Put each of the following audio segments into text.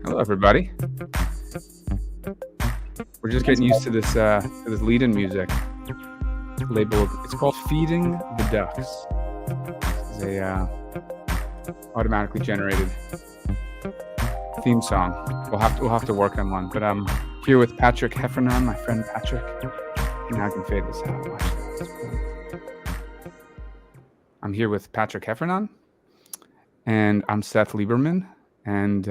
Hello, everybody. We're just getting used to this lead-in music labeled. It's called "Feeding the Ducks." It's a automatically generated theme song. We'll have to work on one. But I'm here with Patrick Heffernan, my friend Patrick. Now I can fade this out. Watch this. I'm here with Patrick Heffernan, and I'm Seth Lieberman, and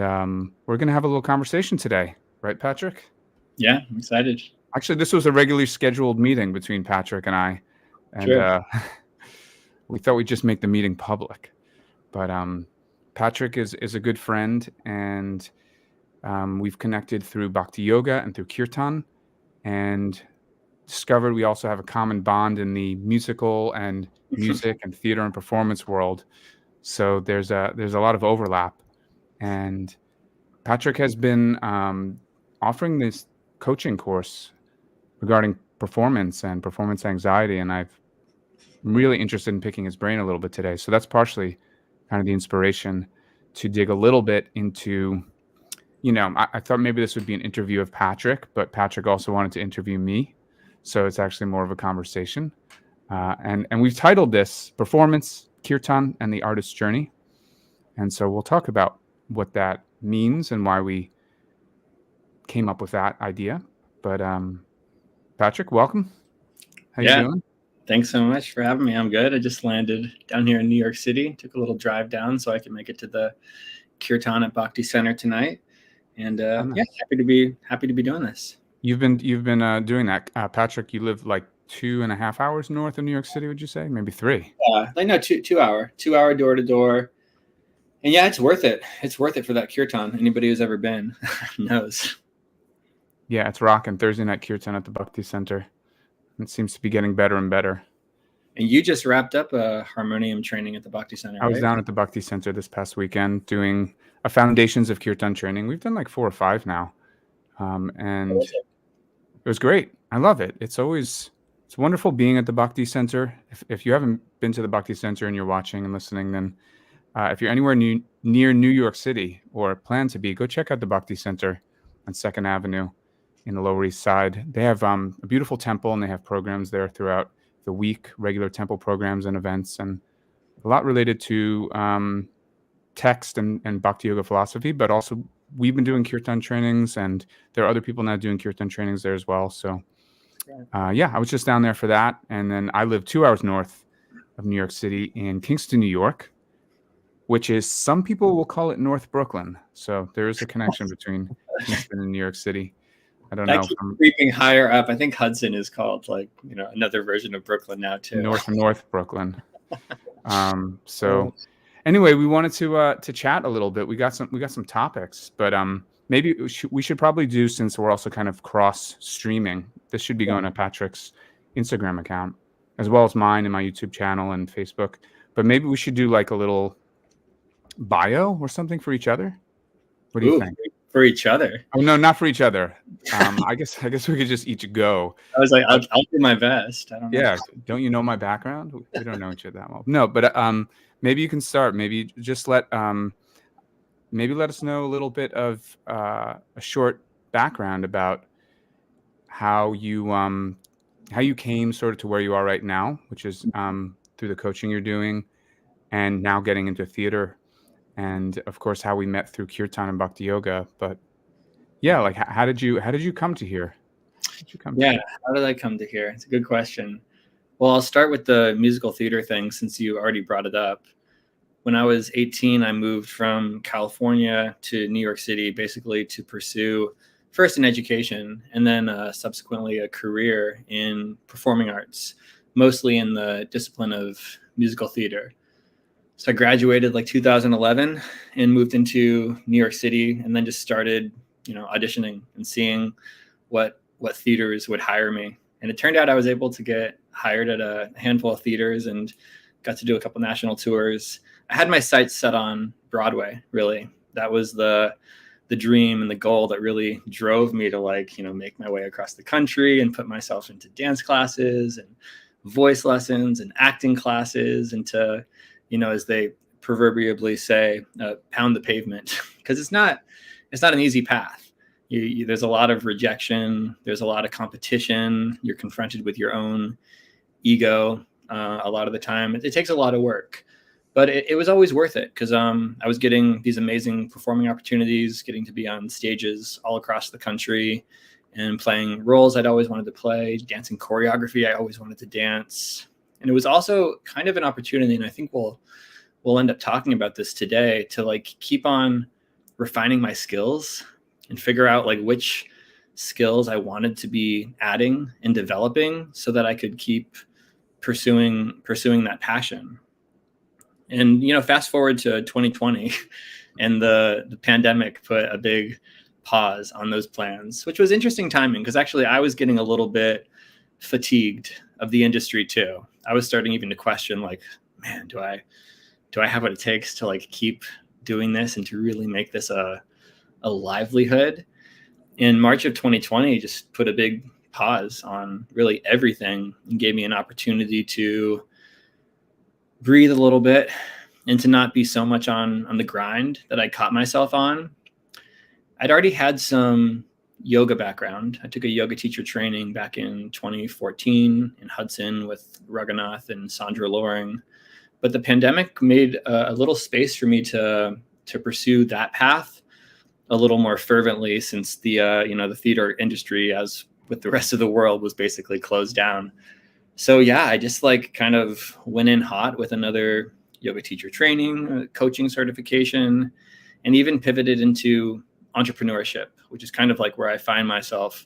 we're going to have a little conversation today, right, Patrick? Yeah, I'm excited. Actually, this was a regularly scheduled meeting between Patrick and I, and Sure. We thought we'd just make the meeting public. But Patrick is a good friend, and we've connected through Bhakti Yoga and through Kirtan, and discovered we also have a common bond in the musical and music and theater and performance world. So there's a lot of overlap, and Patrick has been offering this coaching course regarding performance and performance anxiety, and I'm really interested in picking his brain a little bit today. So that's partially kind of the inspiration to dig a little bit into, I thought maybe this would be an interview of Patrick, but Patrick also wanted to interview me. So it's actually more of a conversation. And we've titled this Performance, Kirtan, and the Artist's Journey. And so we'll talk about what that means and why we came up with that idea. But Patrick, welcome. How you doing? Thanks so much for having me. I'm good. I just landed down here in New York City. Took a little drive down so I could make it to the Kirtan at Bhakti Center tonight. And nice. happy to be doing this. You've been doing that, Patrick. You live like 2.5 hours north of New York City, would you say? Maybe 3? No, 2 hour door to door. And yeah, it's worth it. It's worth it for that Kirtan. Anybody who's ever been knows. Yeah, it's rocking. Thursday night Kirtan at the Bhakti Center. It seems to be getting better and better. And you just wrapped up a harmonium training at the Bhakti Center, right? I was down at the Bhakti Center this past weekend doing a Foundations of Kirtan training. We've done like 4 or 5 now. And it was great. I love it. It's wonderful being at the Bhakti Center. If you haven't been to the Bhakti Center and you're watching and listening, then if you're anywhere near New York City or plan to be, go check out the Bhakti Center on 2nd Avenue in the Lower East Side. They have a beautiful temple, and they have programs there throughout the week, regular temple programs and events, and a lot related to text and Bhakti Yoga philosophy, but also we've been doing Kirtan trainings, and there are other people now doing Kirtan trainings there as well. So I was just down there for that. And then I live 2 hours north of New York City in Kingston, New York, which is, some people will call it North Brooklyn. So there is a connection between Kingston and New York City. I don't know. Keep creeping higher up. I think Hudson is called another version of Brooklyn now too. North Brooklyn. So anyway, we wanted to chat a little bit. We got some topics, but maybe we should probably do, since we're also kind of cross streaming, this should be going to Patrick's Instagram account as well as mine and my YouTube channel and Facebook. But maybe we should do like a little bio or something for each other. What do you think? For each other? Oh no, not for each other. I guess we could just each go. I was like, I'll do my best. I don't know. Yeah, don't you know my background? We don't know each other that well. No, but maybe you can start. Maybe just let us know a little bit of a short background about how you came sort of to where you are right now, which is through the coaching you're doing, and now getting into theater. And of course, how we met through Kirtan and Bhakti Yoga. But yeah, like how did you come to here? How did I come to here? It's a good question. Well, I'll start with the musical theater thing, since you already brought it up. When I was 18, I moved from California to New York City, basically to pursue first an education and then subsequently a career in performing arts, mostly in the discipline of musical theater. So I graduated like 2011 and moved into New York City, and then just started, auditioning and seeing what theaters would hire me. And it turned out I was able to get hired at a handful of theaters and got to do a couple national tours. I had my sights set on Broadway, really. That was the dream and the goal that really drove me to make my way across the country and put myself into dance classes and voice lessons and acting classes, and to, as they proverbially say, pound the pavement, because it's not not an easy path. There's a lot of rejection. There's a lot of competition. You're confronted with your own ego a lot of the time. It takes a lot of work, but it was always worth it, because I was getting these amazing performing opportunities, getting to be on stages all across the country and playing roles I'd always wanted to play, dancing choreography I always wanted to dance. And it was also kind of an opportunity, and I think we'll end up talking about this today, to like keep on refining my skills and figure out like which skills I wanted to be adding and developing so that I could keep pursuing that passion. And, you know, fast forward to 2020 and the pandemic put a big pause on those plans, which was interesting timing, because actually I was getting a little bit fatigued of the industry too. I was starting even to question, like, man, do I have what it takes to like keep doing this and to really make this a livelihood? In March of 2020, just put a big pause on really everything and gave me an opportunity to breathe a little bit and to not be so much on the grind that I caught myself on. I'd already had some yoga background. I took a yoga teacher training back in 2014 in Hudson with Raghunath and Sandra Loring. But the pandemic made a little space for me to pursue that path a little more fervently, since the the theater industry, as with the rest of the world, was basically closed down. So yeah, I just like kind of went in hot with another yoga teacher training, coaching certification, and even pivoted into entrepreneurship, which is kind of like where I find myself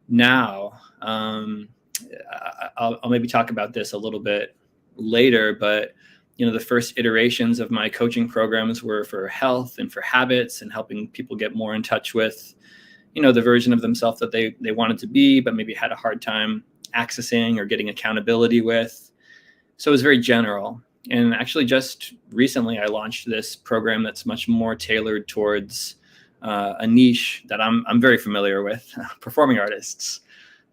now. I'll maybe talk about this a little bit later, but you know, the first iterations of my coaching programs were for health and for habits and helping people get more in touch with, you know, the version of themselves that they wanted to be, but maybe had a hard time accessing or getting accountability with. So it was very general. And actually just recently I launched this program that's much more tailored towards a niche that I'm very familiar with, performing artists.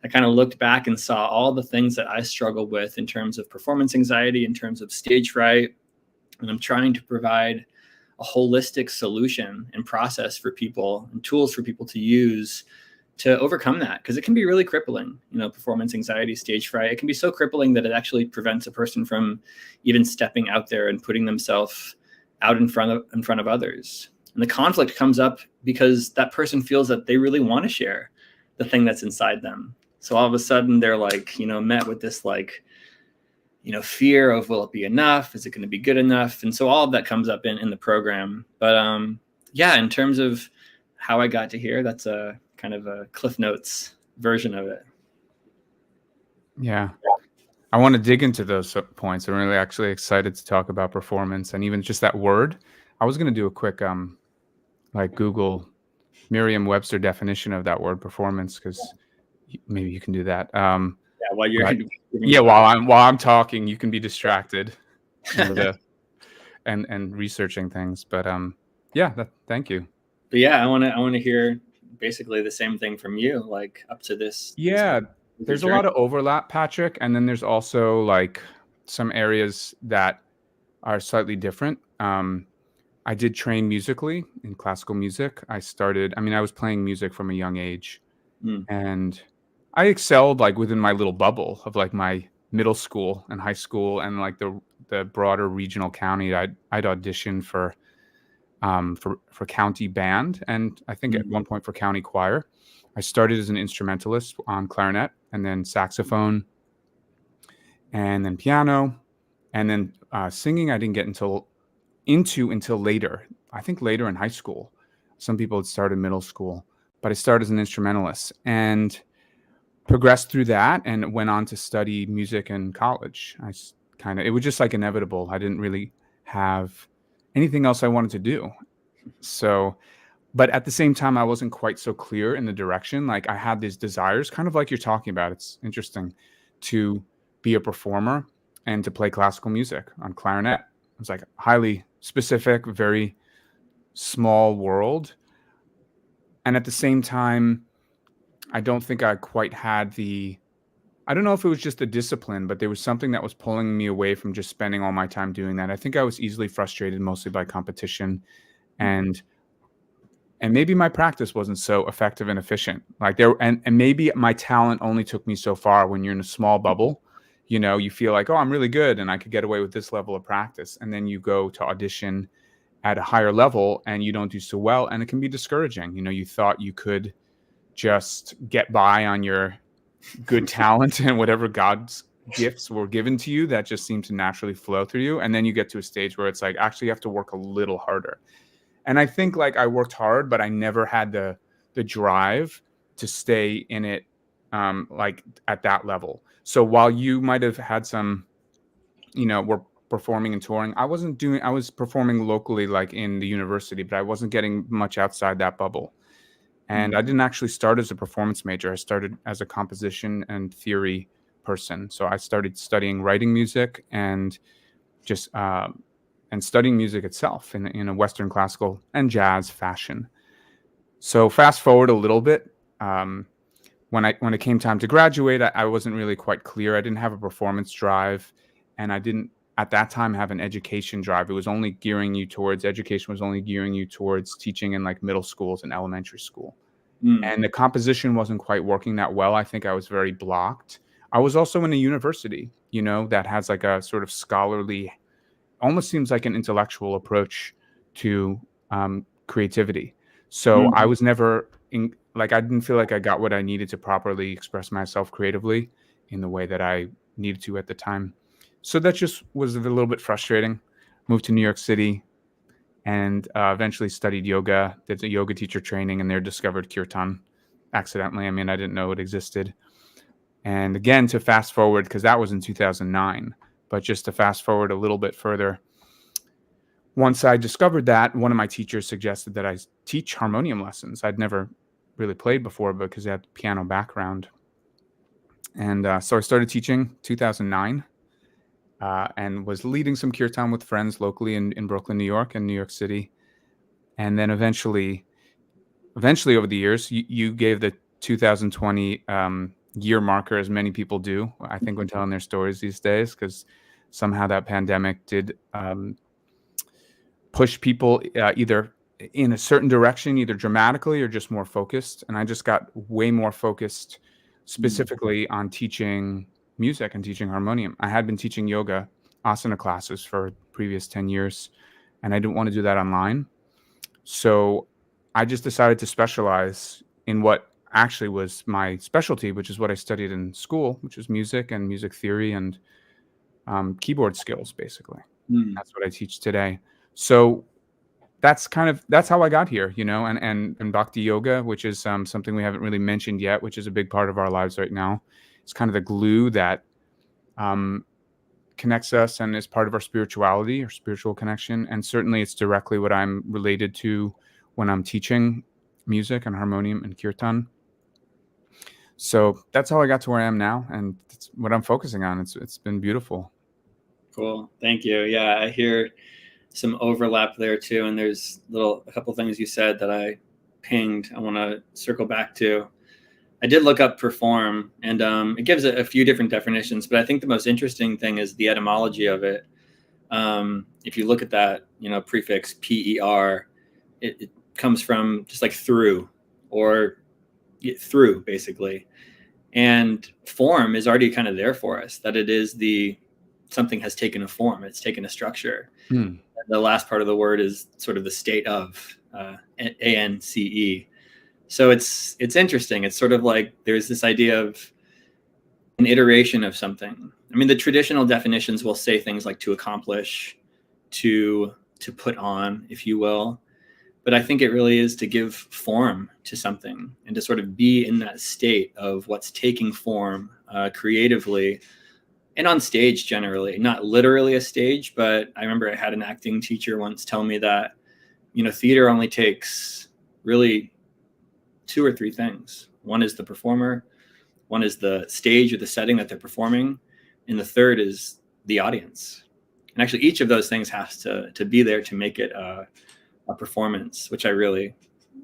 I kind of looked back and saw all the things that I struggled with in terms of performance anxiety, in terms of stage fright. And I'm trying to provide a holistic solution and process for people and tools for people to use to overcome that, because it can be really crippling. You know, performance anxiety, stage fright, it can be so crippling that it actually prevents a person from even stepping out there and putting themselves out in front of others. And the conflict comes up because that person feels that they really want to share the thing that's inside them. So all of a sudden they're like, you know, met with this like, you know, fear of, will it be enough? Is it going to be good enough? And so all of that comes up in the program. But yeah, in terms of how I got to here, that's a kind of a Cliff Notes version of it. Yeah. I want to dig into those points. I'm really actually excited to talk about performance and even just that word. I was going to do a quick like Google Merriam-Webster definition of that word, performance, because maybe you can do that. Yeah, while you're while I'm talking, you can be distracted and researching things. But yeah, thank you. But yeah, I want to hear basically the same thing from you, like up to this. Yeah, there's a lot of overlap, Patrick, and then there's also like some areas that are slightly different. I did train musically in classical music. I was playing music from a young age, and I excelled like within my little bubble of like my middle school and high school and like the broader regional county. I'd auditioned for county band, and I think at one point for county choir. I started as an instrumentalist on clarinet, and then saxophone, and then piano, and then singing. I didn't get until later. I think later in high school. Some people had started middle school, but I started as an instrumentalist and progressed through that and went on to study music in college. It was just like inevitable. I didn't really have anything else I wanted to do. So, but at the same time, I wasn't quite so clear in the direction. Like I had these desires, kind of like you're talking about. It's interesting to be a performer and to play classical music on clarinet. It was like highly specific, very small world. And at the same time, I don't think I quite had I don't know if it was just the discipline, but there was something that was pulling me away from just spending all my time doing that. I think I was easily frustrated, mostly by competition and and maybe my practice wasn't so effective and efficient. Like and maybe my talent only took me so far. When you're in a small bubble, you feel like, oh, I'm really good and I could get away with this level of practice. And then you go to audition at a higher level and you don't do so well. And it can be discouraging. You thought you could just get by on your good talent and whatever God's gifts were given to you that just seem to naturally flow through you. And then you get to a stage where it's like, actually you have to work a little harder. And I think like I worked hard, but I never had the drive to stay in it like at that level. So while you might have had some, were performing and touring, I was performing locally, like in the university, but I wasn't getting much outside that bubble. And I didn't actually start as a performance major. I started as a composition and theory person. So I started studying writing music and just and studying music itself in a Western classical and jazz fashion. So fast forward a little bit, when it came time to graduate, I wasn't really quite clear. I didn't have a performance drive, and I didn't at that time have an education drive. Education was only gearing you towards teaching in like middle schools and elementary school. And the composition wasn't quite working that well. I think I was very blocked. I was also in a university, that has like a sort of scholarly, almost seems like an intellectual approach to creativity. So I was never I didn't feel like I got what I needed to properly express myself creatively in the way that I needed to at the time. So that just was a little bit frustrating. Moved to New York City and eventually studied yoga, did a yoga teacher training, and there discovered Kirtan accidentally. I mean, I didn't know it existed. And again, to fast forward, because that was in 2009, but just to fast forward a little bit further, once I discovered that, one of my teachers suggested that I teach harmonium lessons. I'd never really played before because I had a piano background. And so I started teaching 2009 and was leading some kirtan with friends locally in Brooklyn, New York and New York City. And then eventually over the years, you gave the 2020 year marker, as many people do, I think, when telling their stories these days, because somehow that pandemic did push people either in a certain direction, either dramatically or just more focused. And I just got way more focused specifically on teaching music and teaching harmonium. I had been teaching yoga asana classes for previous 10 years, and I didn't want to do that online. So I just decided to specialize in what actually was my specialty, which is what I studied in school, which was music and music theory and keyboard skills, basically. That's what I teach today. So that's how I got here, and Bhakti Yoga, which is something we haven't really mentioned yet, which is a big part of our lives right now. It's kind of the glue that connects us and is part of our spirituality or spiritual connection. And certainly it's directly what I'm related to when I'm teaching music and harmonium and kirtan. So that's how I got to where I am now, and it's what I'm focusing on. It's been beautiful. Cool. Thank you. Yeah, I hear some overlap there too. And there's a couple things you said that I pinged. I want to circle back to. I did look up perform, and it gives a few different definitions, but I think the most interesting thing is the etymology of it. If you look at that, prefix PER, it comes from just like through, or through, basically. And form is already kind of there for us, that it is something has taken a form, it's taken a structure. The last part of the word is sort of the state of, ANCE. So it's interesting. It's sort of like there's this idea of an iteration of something. I mean, the traditional definitions will say things like to accomplish, to put on, if you will. But I think it really is to give form to something and to sort of be in that state of what's taking form creatively and on stage generally, not literally a stage. But I remember I had an acting teacher once tell me that, theater only takes really 2 or 3 things. One is the performer, one is the stage or the setting that they're performing, and the third is the audience. And actually each of those things has to be there to make it a performance, which I really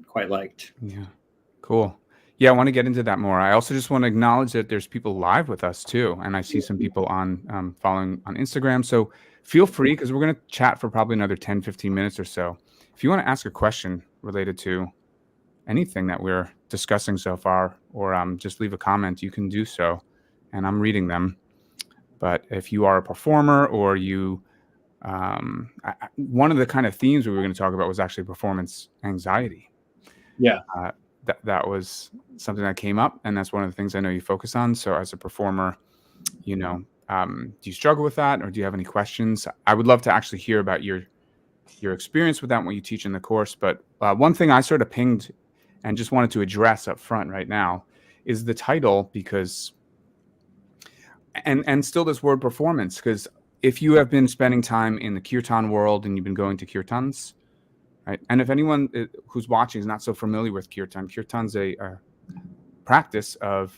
quite liked. Yeah, cool. Yeah, I want to get into that more. I also just want to acknowledge that there's people live with us too, and I see some people on following on Instagram. So feel free, because we're going to chat for probably another 10, 15 minutes or so. If you want to ask a question related to anything that we're discussing so far, or just leave a comment, you can do so, and I'm reading them. But if you are a performer, or you, one of the kind of themes we were going to talk about was actually performance anxiety. Yeah. That was something that came up, and that's one of the things I know you focus on. So as a performer, do you struggle with that, or do you have any questions? I would love to actually hear about your experience with that and what you teach in the course. But one thing I sort of pinged and just wanted to address up front right now is the title, because and still this word performance, because if you have been spending time in the Kirtan world and you've been going to Kirtans, right? And if anyone who's watching is not so familiar with Kirtan's a practice of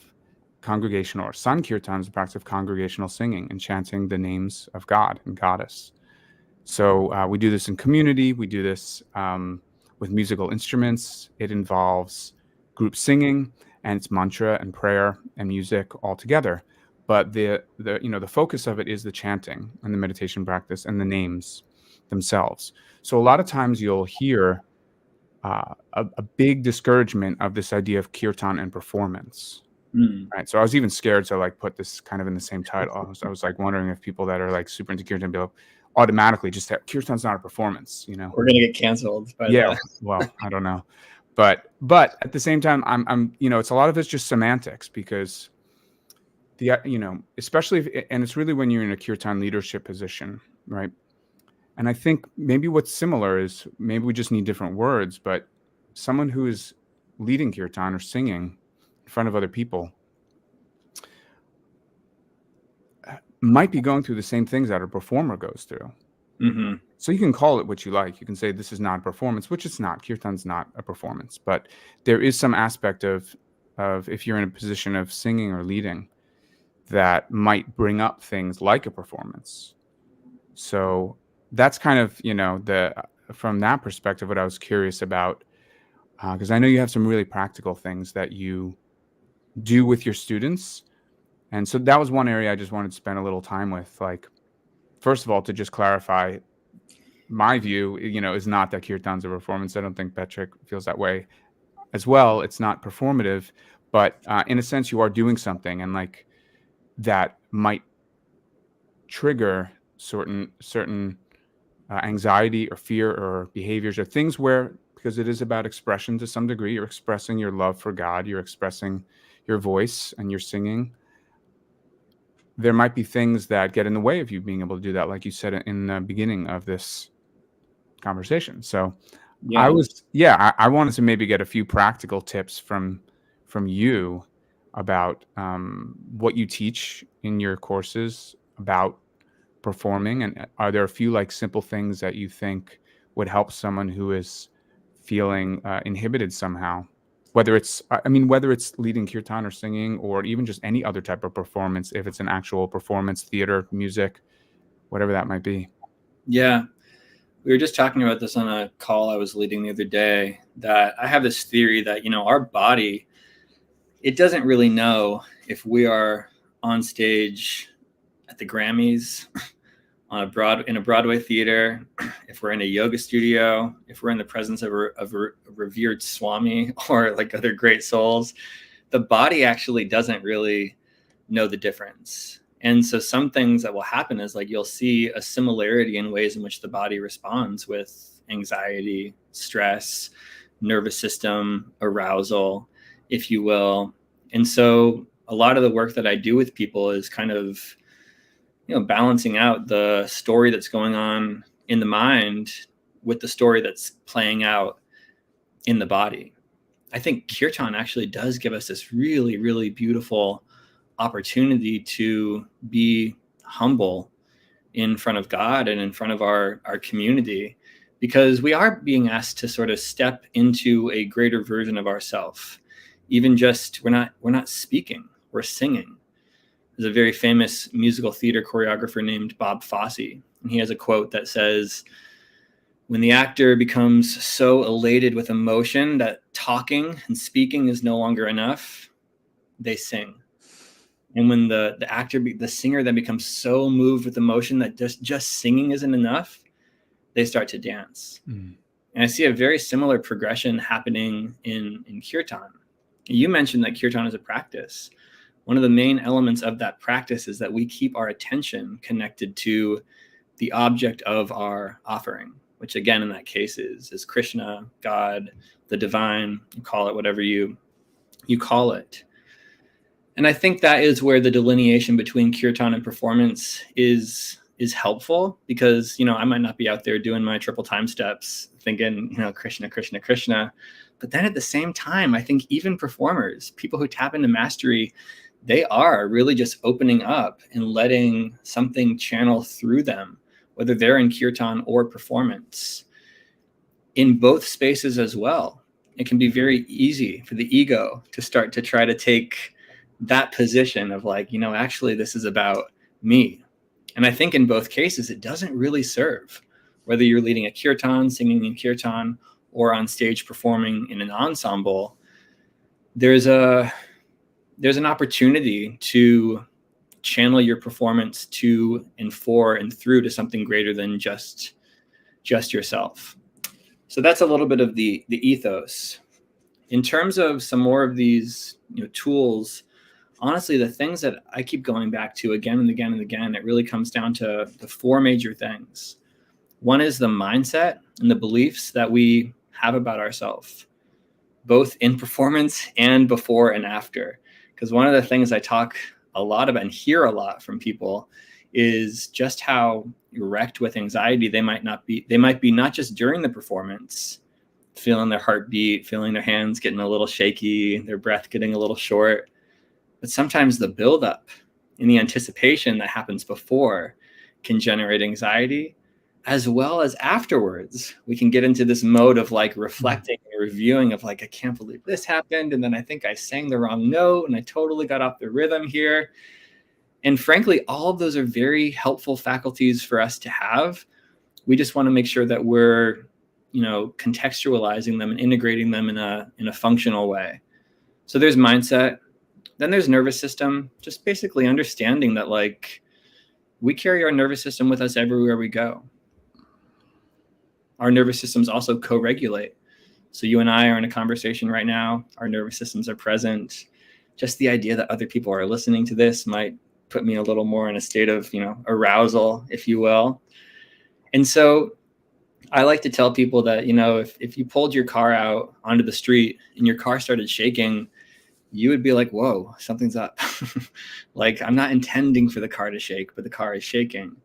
congregational, or Sankirtan's a practice of congregational singing and chanting the names of God and Goddess. So we do this in community. We do this with musical instruments. It involves group singing, and it's mantra and prayer and music all together. But the focus of it is the chanting and the meditation practice and the names themselves. So a lot of times you'll hear a big discouragement of this idea of kirtan and performance. Right. So I was even scared to like put this kind of in the same title. I was like wondering if people that are like super into kirtan be like, automatically just have, kirtan's not a performance, We're gonna get canceled. Well, I don't know, but at the same time, I'm it's a lot of it's just semantics, because especially and it's really when you're in a kirtan leadership position, right? And I think maybe what's similar is maybe we just need different words, but someone who is leading kirtan or singing in front of other people might be going through the same things that a performer goes through. Mm-hmm. So you can call it what you like. You can say this is not a performance, which it's not. Kirtan's not a performance, but there is some aspect of if you're in a position of singing or leading that might bring up things like a performance. So that's kind of, from that perspective, what I was curious about, because I know you have some really practical things that you do with your students. And so that was one area I just wanted to spend a little time with. Like, first of all, to just clarify, my view, is not that kirtan's a performance. I don't think Patrick feels that way as well. It's not performative, but in a sense, you are doing something, and like that might trigger certain anxiety or fear or behaviors or things where, because it is about expression to some degree, you're expressing your love for God, you're expressing your voice and you're singing. There might be things that get in the way of you being able to do that, like you said in the beginning of this conversation. So yeah. I wanted to maybe get a few practical tips from you about what you teach in your courses about performing, and are there a few like simple things that you think would help someone who is feeling inhibited somehow, whether it's leading kirtan or singing, or even just any other type of performance, if it's an actual performance, theater, music, whatever that might be. Yeah. We were just talking about this on a call I was leading the other day, that I have this theory that, our body, it doesn't really know if we are on stage at the Grammys, in a Broadway theater, if we're in a yoga studio, if we're in the presence of a revered Swami or like other great souls. The body actually doesn't really know the difference. And so some things that will happen is like you'll see a similarity in ways in which the body responds with anxiety, stress, nervous system, arousal, if you will. And so a lot of the work that I do with people is kind of, balancing out the story that's going on in the mind with the story that's playing out in the body. I think kirtan actually does give us this really, really beautiful opportunity to be humble in front of God and in front of our community, because we are being asked to sort of step into a greater version of ourselves. Even just, we're not speaking, we're singing. There's a very famous musical theater choreographer named Bob Fosse, and he has a quote that says, when the actor becomes so elated with emotion that talking and speaking is no longer enough, they sing. And when the singer then becomes so moved with emotion that just singing isn't enough, they start to dance. And I see a very similar progression happening in Kirtan. You mentioned that Kirtan is a practice. One of the main elements of that practice is that we keep our attention connected to the object of our offering, which again, in that case is Krishna, God, the divine, you call it whatever you call it. And I think that is where the delineation between Kirtan and performance is helpful, because, I might not be out there doing my triple time steps thinking, Krishna, Krishna, Krishna. But then at the same time, I think even performers, people who tap into mastery, they are really just opening up and letting something channel through them, whether they're in Kirtan or performance. In both spaces as well, it can be very easy for the ego to start to try to take that position of like, actually this is about me. And I think in both cases, it doesn't really serve, whether you're leading a Kirtan, singing in Kirtan, or on stage performing in an ensemble. There's an opportunity to channel your performance to and for and through to something greater than just yourself. So that's a little bit of the ethos. In terms of some more of these tools, honestly, the things that I keep going back to again and again and again, it really comes down to the four major things. One is the mindset and the beliefs that we have about ourselves, both in performance and before and after. Because one of the things I talk a lot about and hear a lot from people is just how wrecked with anxiety they might be not just during the performance, feeling their heartbeat, feeling their hands getting a little shaky, their breath getting a little short, but sometimes the buildup and the anticipation that happens before can generate anxiety, as well as afterwards. We can get into this mode of like reflecting and reviewing of like, I can't believe this happened. And then I think I sang the wrong note and I totally got off the rhythm here. And frankly, all of those are very helpful faculties for us to have. We just want to make sure that we're, contextualizing them and integrating them in a functional way. So there's mindset. Then there's nervous system, just basically understanding that like we carry our nervous system with us everywhere we go. Our nervous systems also co-regulate. So you and I are in a conversation right now. Our nervous systems are present. Just the idea that other people are listening to this might put me a little more in a state of, arousal, if you will. And so I like to tell people that, if you pulled your car out onto the street and your car started shaking, you would be like, whoa, something's up. Like, I'm not intending for the car to shake, but the car is shaking.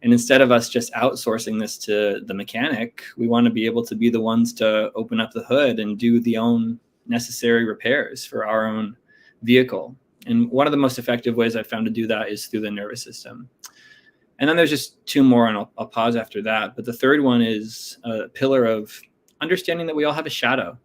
And instead of us just outsourcing this to the mechanic, we want to be able to be the ones to open up the hood and do the own necessary repairs for our own vehicle. And one of the most effective ways I've found to do that is through the nervous system. And then there's just two more, and I'll pause after that. But the third one is a pillar of understanding that we all have a shadow.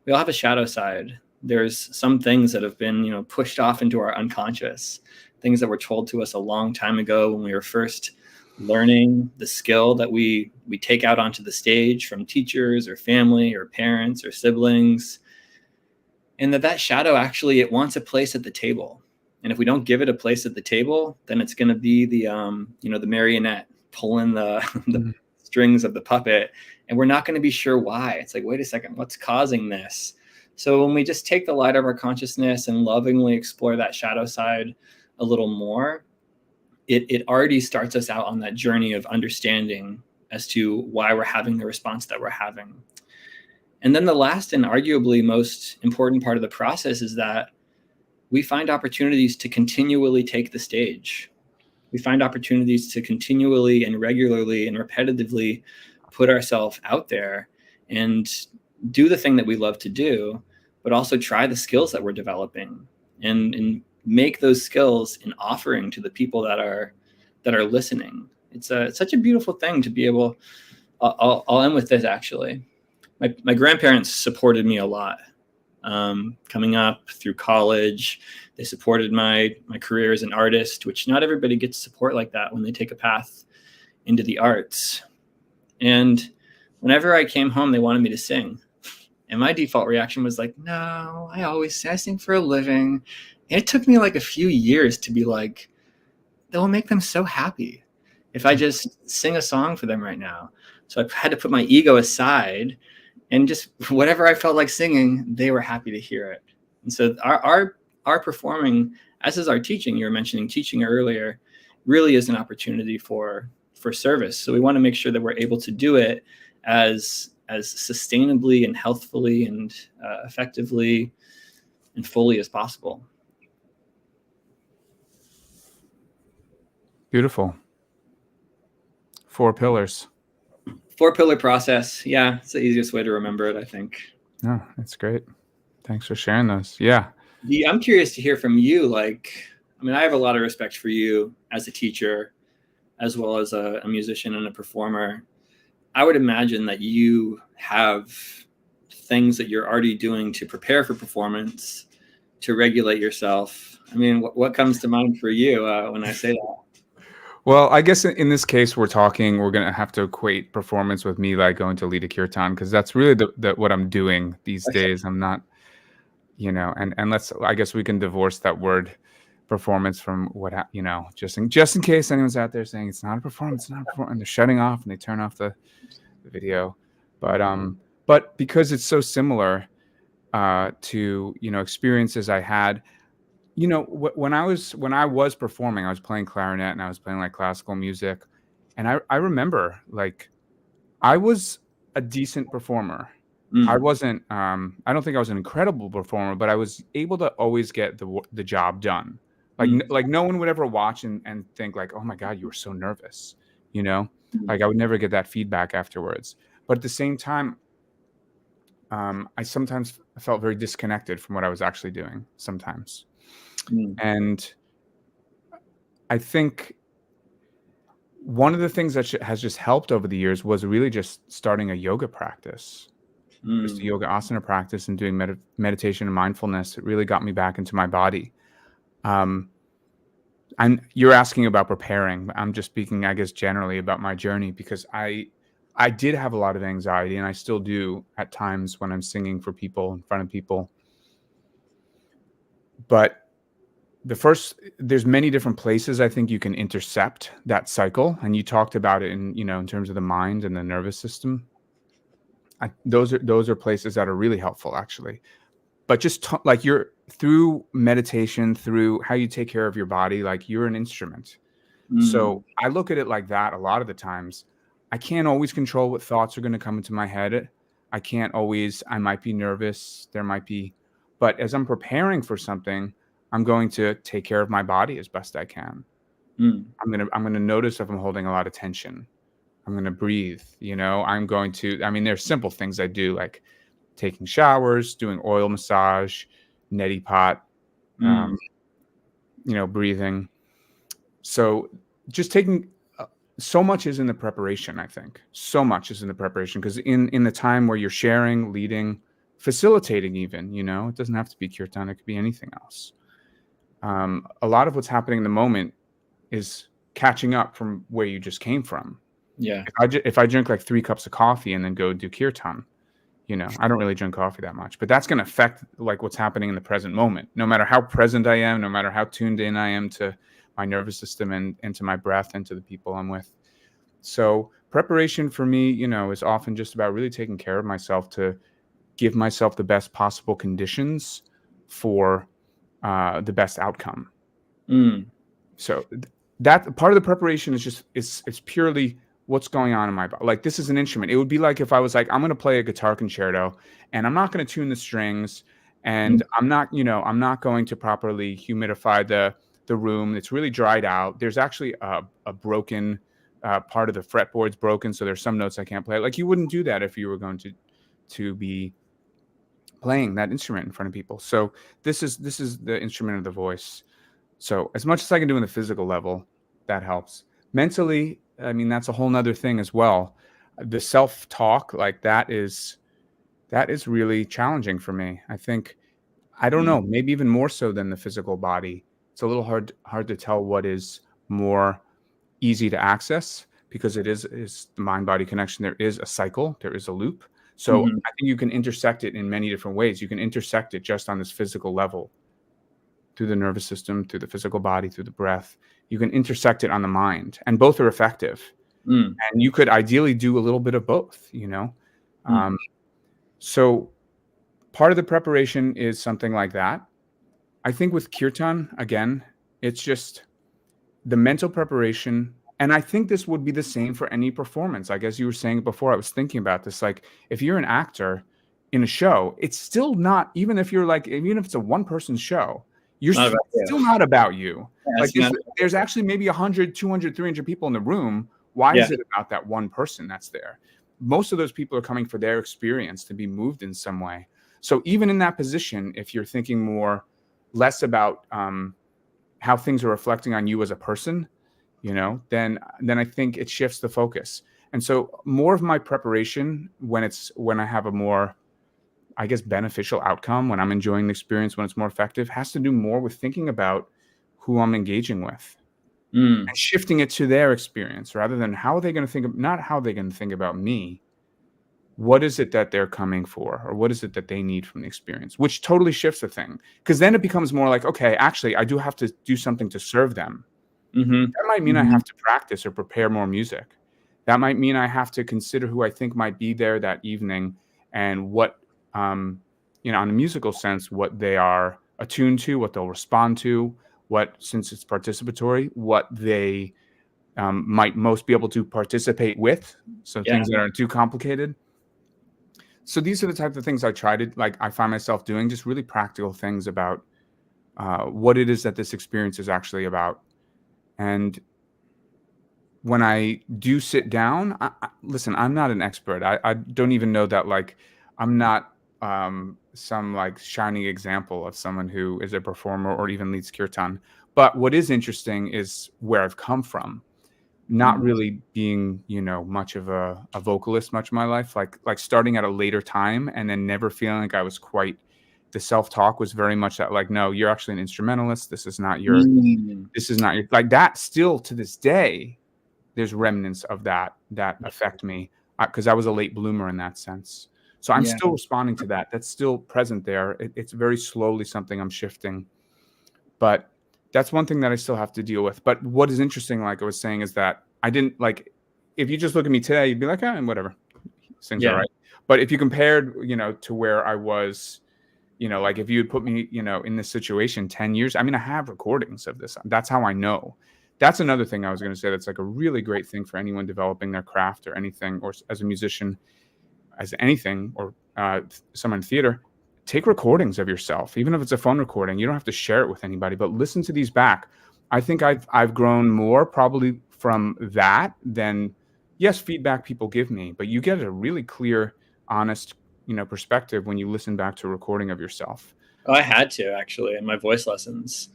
We all have a shadow side. There's some things that have been, pushed off into our unconscious, things that were told to us a long time ago when we were first learning the skill that we take out onto the stage from teachers or family or parents or siblings. And that shadow actually, it wants a place at the table. And if we don't give it a place at the table, then it's going to be the marionette pulling the strings of the puppet. And we're not going to be sure why. It's like, wait a second, what's causing this? So when we just take the light of our consciousness and lovingly explore that shadow side a little more, it already starts us out on that journey of understanding as to why we're having the response that we're having. And then the last and arguably most important part of the process is that we find opportunities to continually take the stage. We find opportunities to continually and regularly and repetitively put ourselves out there and do the thing that we love to do, but also try the skills that we're developing and make those skills an offering to the people that are listening. It's such a beautiful thing to be able. I'll end with this actually. My grandparents supported me a lot coming up through college. They supported my career as an artist, which not everybody gets support like that when they take a path into the arts. And whenever I came home, they wanted me to sing. And my default reaction was like, no, I sing for a living. And it took me like a few years to be like, that will make them so happy if I just sing a song for them right now. So I had to put my ego aside, and just whatever I felt like singing, they were happy to hear it. And so our performing, as is our teaching, you were mentioning teaching earlier, really is an opportunity for service. So we want to make sure that we're able to do it as sustainably and healthfully and effectively and fully as possible. Beautiful. 4 pillars. 4-pillar process. Yeah, it's the easiest way to remember it, I think. Oh, that's great. Thanks for sharing those. Yeah. I'm curious to hear from you. Like, I mean, I have a lot of respect for you as a teacher, as well as a musician and a performer. I would imagine that you have things that you're already doing to prepare for performance, to regulate yourself. I mean, what comes to mind for you when I say that? Well, I guess in this case, we're going to have to equate performance with me like going to lead a kirtan, because that's really what I'm doing these days. I'm not, and I guess we can divorce that word performance from just in case anyone's out there saying it's not a performance, and they're shutting off and they turn off the video. But because it's so similar to, experiences I had, when I was performing, I was playing clarinet and I was playing like classical music. And I remember, like, I was a decent performer. I wasn't, I don't think I was an incredible performer, but I was able to always get the job done. Like no one would ever watch and think like, oh my God, you were so nervous, like I would never get that feedback afterwards. But at the same time, I sometimes felt very disconnected from what I was actually doing sometimes. And I think one of the things that has just helped over the years was really just starting a yoga practice, just a yoga asana practice, and doing meditation and mindfulness. It really got me back into my body. You're asking about preparing. I'm just speaking, I guess, generally about my journey, because I did have a lot of anxiety, and I still do at times when I'm singing for people, in front of people. But there's many different places I think you can intercept that cycle. And you talked about it in terms of the mind and the nervous system. Those are places that are really helpful, actually. But just like you're through meditation, through how you take care of your body, like you're an instrument. So I look at it like that a lot of the times. I can't always control what thoughts are going to come into my head. I might be nervous. But as I'm preparing for something, I'm going to take care of my body as best I can. I'm going to notice if I'm holding a lot of tension. I'm going to breathe, there's simple things I do, like taking showers, doing oil massage, neti pot, breathing. So just taking, so much is in the preparation, I think. So much is in the preparation, because in the time where you're sharing, leading, facilitating even, it doesn't have to be kirtan, it could be anything else. A lot of what's happening in the moment is catching up from where you just came from. Yeah. If I drink like 3 cups of coffee and then go do kirtan, I don't really drink coffee that much, but that's going to affect like what's happening in the present moment. No matter how present I am, no matter how tuned in I am to my nervous system and to my breath and to the people I'm with. So preparation for me, is often just about really taking care of myself to give myself the best possible conditions for the best outcome. So that part of the preparation is just it's purely what's going on in my body. Like, this is an instrument. It would be like if I was like, I'm going to play a guitar concerto and I'm not going to tune the strings, and I'm not going to properly humidify the room. It's really dried out. There's actually a broken part of the fretboard's broken, so there's some notes I can't play. Like, you wouldn't do that if you were going to be playing that instrument in front of people. So this is the instrument of the voice. So as much as I can do in the physical level, that helps. Mentally, I mean, that's a whole nother thing as well. The self-talk, like that is really challenging for me. I think, I don't know, maybe even more so than the physical body. It's a little hard to tell what is more easy to access, because it is the mind-body connection. There is a cycle, there is a loop. So I think you can intersect it in many different ways. You can intersect it just on this physical level, through the nervous system, through the physical body, through the breath. You can intersect it on the mind, and both are effective. Mm. And you could ideally do a little bit of both, you know? Mm. So part of the preparation is something like that. I think with kirtan, again, it's just the mental preparation. And I think this would be the same for any performance. Like, as you were saying before, I was thinking about this. Like, if you're an actor in a show, it's still not, even if you're like, even if it's a one-person show, It's not about you. still not about you. Yeah, Like, it's not there's actually maybe 100, 200, 300 people in the room. Why yeah. is it about that one person that's there? Most of those people are coming for their experience, to be moved in some way. So even in that position, if you're thinking less about how things are reflecting on you as a person, you know, then I think it shifts the focus. And so more of my preparation, when I have a more, I guess, beneficial outcome, when I'm enjoying the experience, when it's more effective, has to do more with thinking about who I'm engaging with Mm. and shifting it to their experience, rather than how are they going to think, not how they going to think about me. What is it that they're coming for, or what is it that they need from the experience, which totally shifts the thing. Because then it becomes more like, okay, actually, I do have to do something to serve them. Mm-hmm. That might mean I have to practice or prepare more music. That might mean I have to consider who I think might be there that evening, and what, you know, in a musical sense, what they are attuned to, what they'll respond to, what, since it's participatory, what they might most be able to participate with. So Yeah. things that aren't too complicated. So these are the types of things I try to, like, I find myself doing, just really practical things about what it is that this experience is actually about. And when I do sit down, listen, I'm not an expert. I don't even know that, like, I'm not some like shining example of someone who is a performer or even leads kirtan. But what is interesting is where I've come from. Not really being, you know, much of a vocalist much of my life, like starting at a later time, and then never feeling like I was quite, the self-talk was very much that, like, no, you're actually an instrumentalist. This is not your, Mm. like, that still to this day, there's remnants of that affect me, because I was a late bloomer in that sense. So I'm Yeah. still responding to that. That's still present there. It's very slowly something I'm shifting. But that's one thing that I still have to deal with. But what is interesting, like I was saying, is that I didn't, like, if you just look at me today, you'd be like, and whatever, things are Yeah. right. But if you compared, you know, to where I was, you know, like if you had put me, you know, in this situation 10 years, I mean, I have recordings of this. That's how I know. That's another thing I was going to say. That's like a really great thing for anyone developing their craft or anything, or as a musician, as anything, or someone in theater. Take recordings of yourself, even if it's a phone recording. You don't have to share it with anybody, but listen to these back. I think I've grown more probably from that than, yes, feedback people give me, but you get a really clear, honest, you know, perspective when you listen back to a recording of yourself. Oh, I had to, actually, in my voice lessons.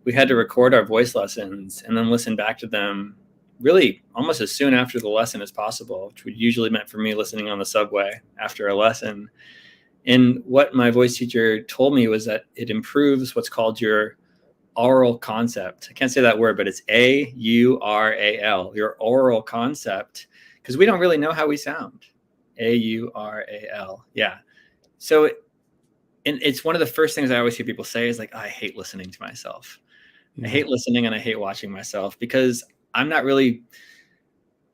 We had to record our voice lessons and then listen back to them really almost as soon after the lesson as possible, which would usually meant for me listening on the subway after a lesson. And what my voice teacher told me was that it improves what's called your oral concept. I can't say that word, but it's AURAL, your oral concept, because we don't really know how we sound. AURAL. Yeah. So it's one of the first things I always hear people say is like, oh, I hate listening to myself. Yeah. I hate listening and I hate watching myself because I'm not really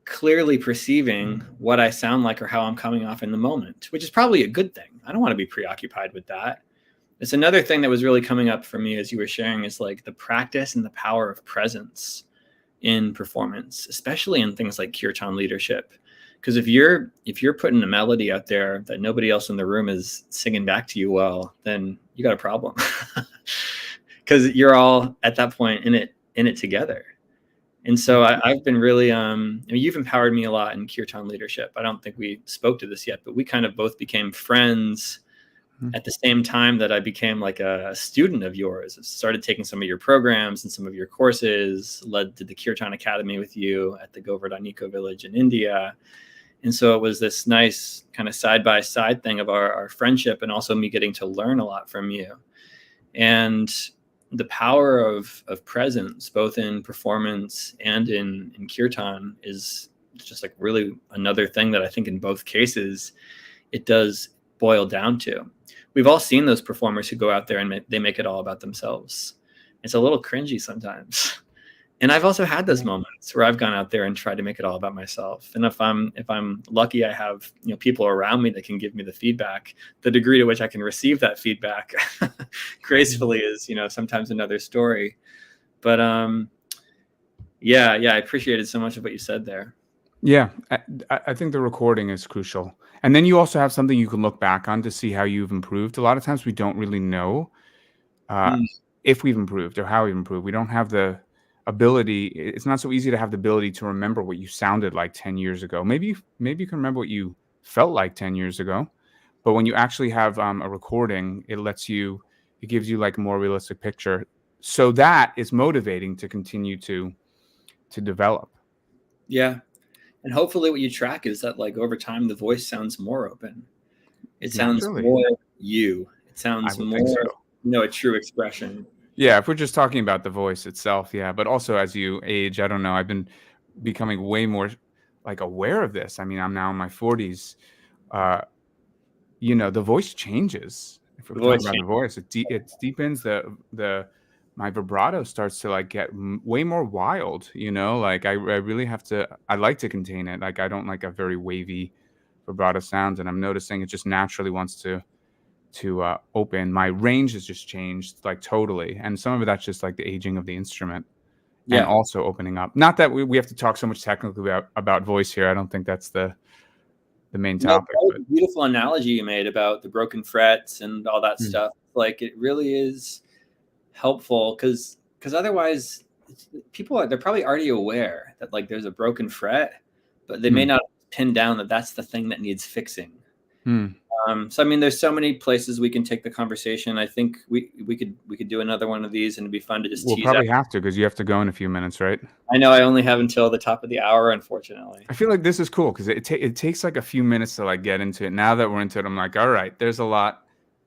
clearly perceiving what I sound like or how I'm coming off in the moment, which is probably a good thing. I don't want to be preoccupied with that. It's another thing that was really coming up for me as you were sharing, is like the practice and the power of presence in performance, especially in things like kirtan leadership. Because if you're putting a melody out there that nobody else in the room is singing back to you well, then you got a problem. Because you're all at that point in it together. And so I've been really, I mean, you've empowered me a lot in kirtan leadership. I don't think we spoke to this yet, but we kind of both became friends at the same time that I became like a student of yours. I started taking some of your programs and some of your courses, led to the Kirtan Academy with you at the Govardhan Eco Village in India. And so it was this nice kind of side-by-side thing of our friendship, and also me getting to learn a lot from you. And the power of presence, both in performance and in kirtan, is just like really another thing that I think in both cases it does boil down to. We've all seen those performers who go out there and they make it all about themselves. It's a little cringy sometimes. And I've also had those moments where I've gone out there and tried to make it all about myself. And if I'm lucky, I have, people around me that can give me the feedback. The degree to which I can receive that feedback gracefully is, sometimes another story. But yeah, I appreciated so much of what you said there. Yeah, I think the recording is crucial. And then you also have something you can look back on to see how you've improved. A lot of times we don't really know if we've improved or how we've improved. We don't have the ability. It's not so easy to have the ability to remember what you sounded like 10 years ago. Maybe you can remember what you felt like 10 years ago. But when you actually have a recording, it gives you like a more realistic picture. So that is motivating to continue to develop. Yeah. And hopefully what you track is that, like, over time, the voice sounds more open. It sounds more you. It sounds more, a true expression. Yeah, if we're just talking about the voice itself, yeah. But also as you age, I don't know, I've been becoming way more like aware of this. I mean, I'm now in my 40s. The voice changes. If we're talking about the voice, it deepens. My vibrato starts to like get way more wild. Like I really have to. I like to contain it. Like I don't like a very wavy vibrato sound, and I'm noticing it just naturally wants to open. My range has just changed like totally, and some of that's just like the aging of the instrument, and also opening up. Not that we have to talk so much technically about voice here. I don't think that's the main topic. That was a beautiful analogy you made about the broken frets and all that stuff. Like, it really is helpful because otherwise they're probably already aware that, like, there's a broken fret, but they may not pin down that that's the thing that needs fixing. So I mean, there's so many places we can take the conversation. I think we could do another one of these, and it'd be fun to just tease. We'll probably have to, because you have to go in a few minutes, right? I know I only have until the top of the hour, unfortunately. I feel like this is cool because it takes like a few minutes to like get into it. Now that we're into it, I'm like, all right, there's a lot.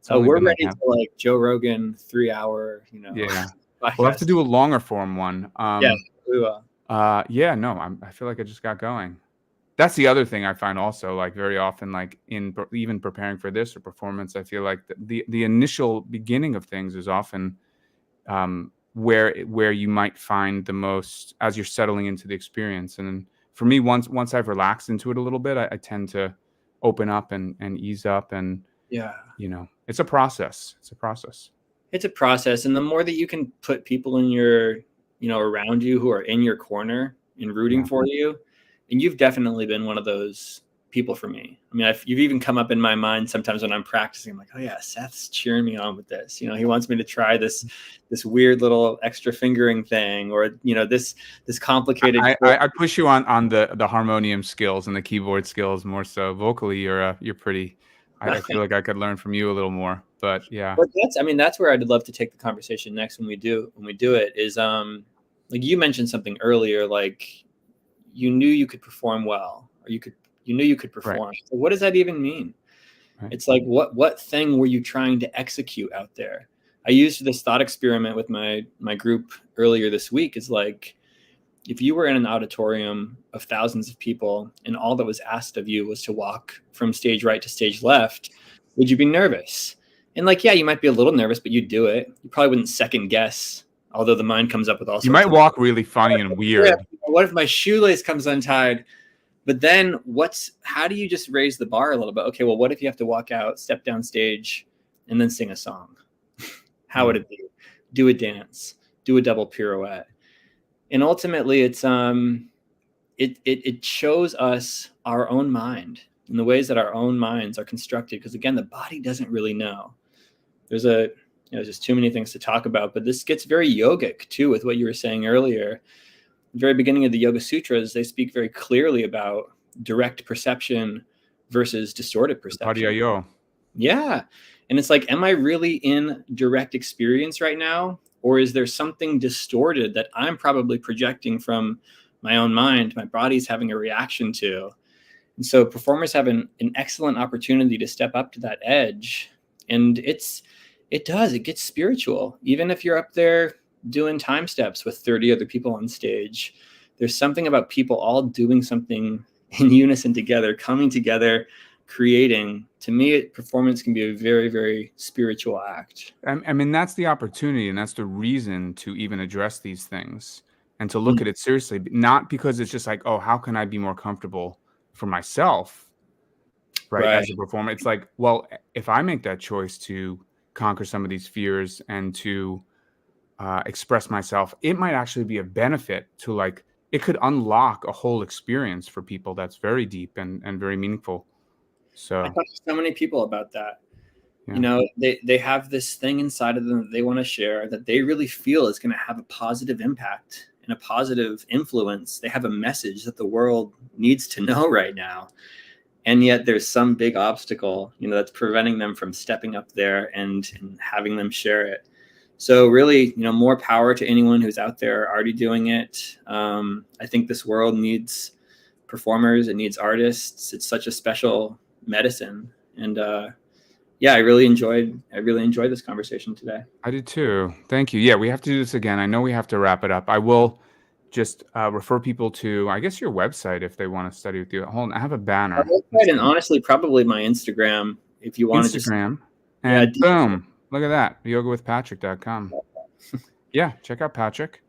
We're ready to like Joe Rogan 3-hour. Yeah, we'll have to do a longer form one. Yeah, we will. Yeah, no, I feel like I just got going. That's the other thing I find also, like, very often, like even preparing for this or performance, I feel like the initial beginning of things is often where you might find the most as you're settling into the experience. And for me, once I've relaxed into it a little bit, I tend to open up and ease up. And it's a process. It's a process. And the more that you can put people in your, around you who are in your corner and rooting for you. And you've definitely been one of those people for me. I mean, you've even come up in my mind sometimes when I'm practicing. I'm like, oh yeah, Seth's cheering me on with this. He wants me to try this weird little extra fingering thing, or this complicated. I push you on the harmonium skills and the keyboard skills more so. Vocally, you're pretty. I feel like I could learn from you a little more. But yeah. But that's where I'd love to take the conversation next when we do it. Is like you mentioned something earlier, like, you knew you could perform well, or you knew you could perform. Right. So what does that even mean? Right. It's like, what thing were you trying to execute out there? I used this thought experiment with my group earlier this week. Is like, if you were in an auditorium of thousands of people and all that was asked of you was to walk from stage right to stage left, would you be nervous? And like, yeah, you might be a little nervous, but you'd do it. You probably wouldn't second guess. Although the mind comes up with all sorts. You might walk really funny and weird. What if my shoelace comes untied? But then how do you just raise the bar a little bit? Okay, well, what if you have to walk out, step down stage, and then sing a song? How would it be? Do a dance, do a double pirouette. And ultimately it's it shows us our own mind and the ways that our own minds are constructed. Because again, the body doesn't really know. There's just too many things to talk about, but this gets very yogic too with what you were saying earlier. At the very beginning of the Yoga Sutras, they speak very clearly about direct perception versus distorted perception. Yeah. And it's like, am I really in direct experience right now? Or is there something distorted that I'm probably projecting from my own mind, my body's having a reaction to? And so performers have an excellent opportunity to step up to that edge. And it gets spiritual. Even if you're up there doing time steps with 30 other people on stage, there's something about people all doing something in unison together, coming together, creating. To me, performance can be a very, very spiritual act. I mean, that's the opportunity, and that's the reason to even address these things. and to look at it seriously, not because it's just like, oh, how can I be more comfortable for myself, right? As a performer, it's like, well, if I make that choice to conquer some of these fears and to express myself, it might actually be a benefit to, like, it could unlock a whole experience for people that's very deep and very meaningful. So I talk to so many people about that. yeah. You know, they have this thing inside of them that they want to share, that they really feel is going to have a positive impact and a positive influence. They have a message that the world needs to know right now. And yet there's some big obstacle, you know, that's preventing them from stepping up there and having them share it. So really, you know, more power to anyone who's out there already doing it. I think this world needs performers. It needs artists. It's such a special medicine. And yeah, I really enjoyed this conversation today. I did too. Thank you. Yeah, we have to do this again. I know we have to wrap it up. I will just refer people to, I guess, your website if they want to study with you. Hold on, I have a banner. Our website, and honestly, probably my Instagram, if you want to just... Instagram. And boom, look at that, yogawithpatrick.com. Yeah, check out Patrick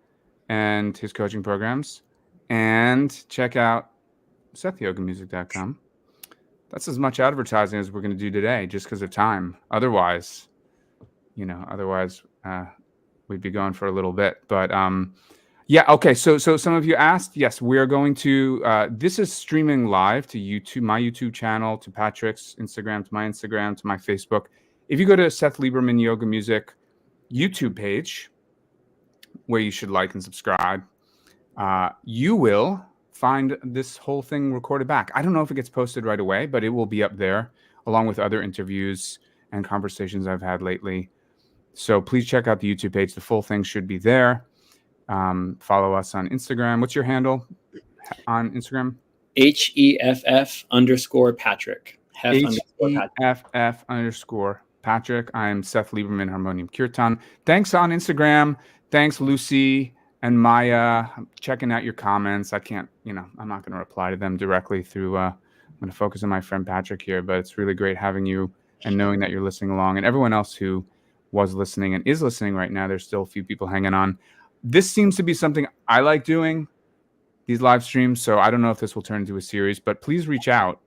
and his coaching programs, and check out SethYogaMusic.com. That's as much advertising as we're going to do today, just because of time. Otherwise, we'd be going for a little bit. But yeah, okay. So some of you asked. Yes, we are going to. This is streaming live to YouTube, my YouTube channel, to Patrick's Instagram, to my Instagram, to my Facebook. If you go to Seth Lieberman Yoga Music YouTube page, where you should like and subscribe, you will find this whole thing recorded back. I don't know if it gets posted right away, but it will be up there along with other interviews and conversations I've had lately. So please check out the YouTube page. The full thing should be there. Follow us on Instagram. What's your handle on Instagram? HEFF_Patrick. HEFF_Patrick. I'm Seth Lieberman, Harmonium Kirtan. Thanks on Instagram. Thanks, Lucy and Maya. I'm checking out your comments. I can't, I'm not going to reply to them directly through, I'm going to focus on my friend Patrick here, but it's really great having you and knowing that you're listening along, and everyone else who was listening and is listening right now. There's still a few people hanging on. This seems to be something I like doing, these live streams. So I don't know if this will turn into a series, but please reach out,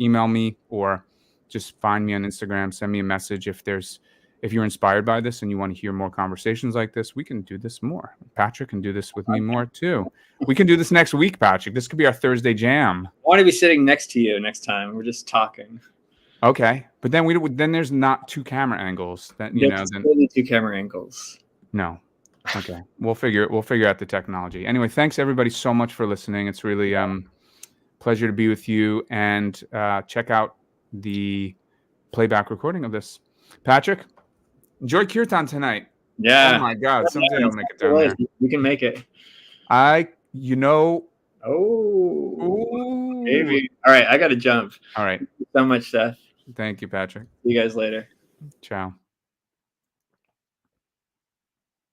email me, or just find me on Instagram, send me a message. If you're inspired by this and you want to hear more conversations like this, we can do this more. Patrick can do this with me more too. We can do this next week, Patrick. This could be our Thursday jam. I want to be sitting next to you next time. We're just talking. Okay, but then there's not two camera angles. Then only two camera angles. No. Okay, we'll figure out the technology. Anyway, thanks everybody so much for listening. It's really pleasure to be with you, and check out the playback recording of this. Patrick, enjoy Kirtan tonight. Yeah. Oh my God, someday I'll make it down there. We can make it. Oh, baby. All right, I got to jump. All right. Thank you so much, Seth. Thank you, Patrick. See you guys later. Ciao.